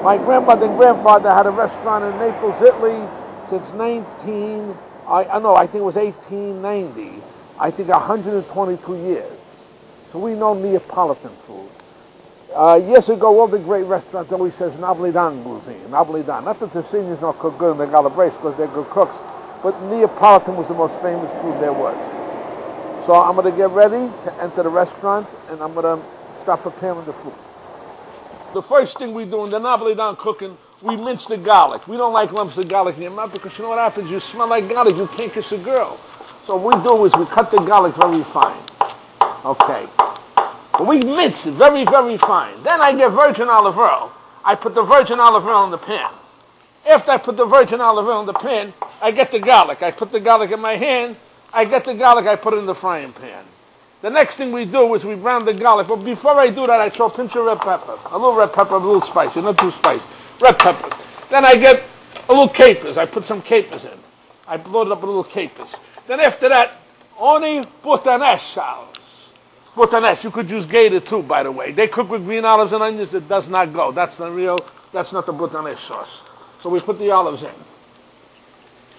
My grandmother and grandfather had a restaurant in Naples, Italy since I think it was 1890. I think 122 years. So we know Neapolitan food. Years ago, all the great restaurants always says Napolitan cuisine, Napolitan. Not that the Sicilians don't cook good in the Calabrese because they're good cooks, but Neapolitan was the most famous food there was. So I'm going to get ready to enter the restaurant, and I'm going to start preparing the food. The first thing we do in the Napolitan cooking, we mince the garlic. We don't like lumps of garlic in your mouth because you know what happens? You smell like garlic, you can't kiss a girl. So what we do is we cut the garlic very fine. Okay. But we mince it very, very fine. Then I get virgin olive oil. I put the virgin olive oil in the pan. After I put the virgin olive oil in the pan, I get the garlic. I put the garlic in my hand. I get the garlic, I put it in the frying pan. The next thing we do is we brown the garlic. But before I do that, I throw a pinch of red pepper. A little red pepper, a little spicy, not too spicy. Red pepper. Then I get a little capers. I put some capers in. I load it up with a little capers. Then after that, only puttanesca sauce. Puttanesca, you could use gator too, by the way. They cook with green olives and onions. It does not go. That's not the puttanesca sauce. So we put the olives in.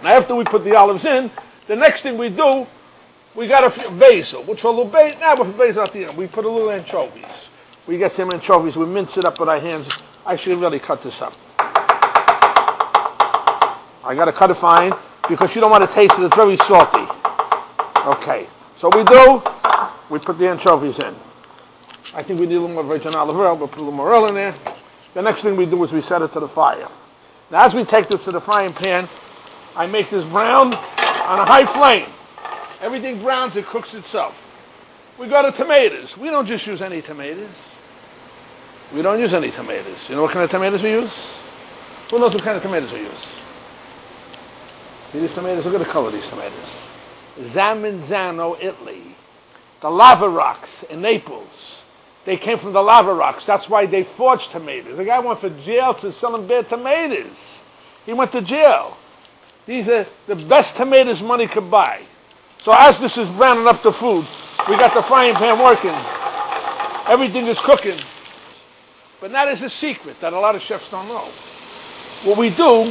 Now after we put the olives in, the next thing we do, we got a basil. Which a little basil, with basil at the end. We put a little anchovies. We get some anchovies. We mince it up with our hands. I should really cut this up. I got to cut it fine because you don't want to taste it. It's very salty. Okay. So we put the anchovies in. I think we need a little more virgin olive oil. We'll put a little more oil in there. The next thing we do is we set it to the fire. Now as we take this to the frying pan, I make this brown on a high flame. Everything browns, it cooks itself. We go to tomatoes. We don't just use any tomatoes. We don't use any tomatoes. You know what kind of tomatoes we use? Who knows what kind of tomatoes we use? See these tomatoes? Look at the color of these tomatoes. Zamenzono, Italy. The lava rocks in Naples. They came from the lava rocks. That's why they forged tomatoes. The guy went for jail to selling bad tomatoes. He went to jail. These are the best tomatoes money could buy. So as this is browning up the food, we got the frying pan working. Everything is cooking. But that is a secret that a lot of chefs don't know. What we do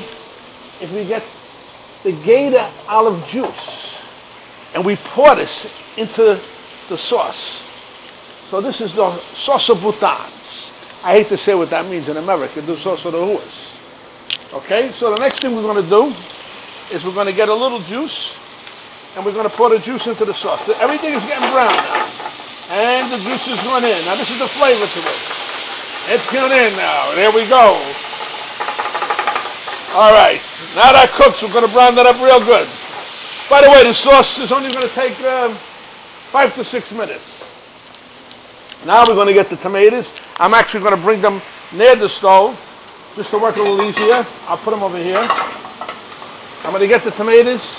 is we get the gator olive juice and we pour this into the sauce. So this is the sauce of boutons. I hate to say what that means in America, the sauce of the horse. Okay, so the next thing we're going to do is we're going to get a little juice and we're going to pour the juice into the sauce. Everything is getting brown now. And the juice is going in. Now this is the flavor to it. It's going in now. There we go. All right. Now that cooks, we're going to brown that up real good. By the way, the sauce is only going to take 5 to 6 minutes. Now we're going to get the tomatoes. I'm actually going to bring them near the stove just to work a little easier. I'll put them over here. I'm going to get the tomatoes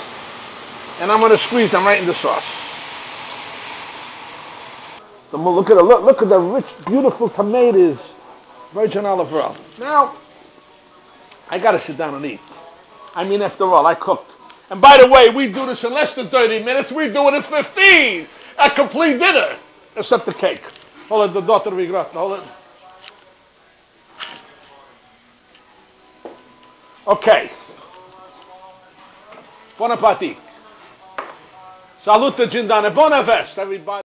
and I'm going to squeeze them right in the sauce. Look at the rich, beautiful tomatoes, virgin olive oil. Now, I got to sit down and eat. I mean, after all, I cooked. And by the way, we do this in less than 30 minutes. We do it in 15. A complete dinner, except the cake. Hold it, the daughter of Igrata. Hold it. Okay. Buon appetit. Salute Gindane. Buona festa, everybody.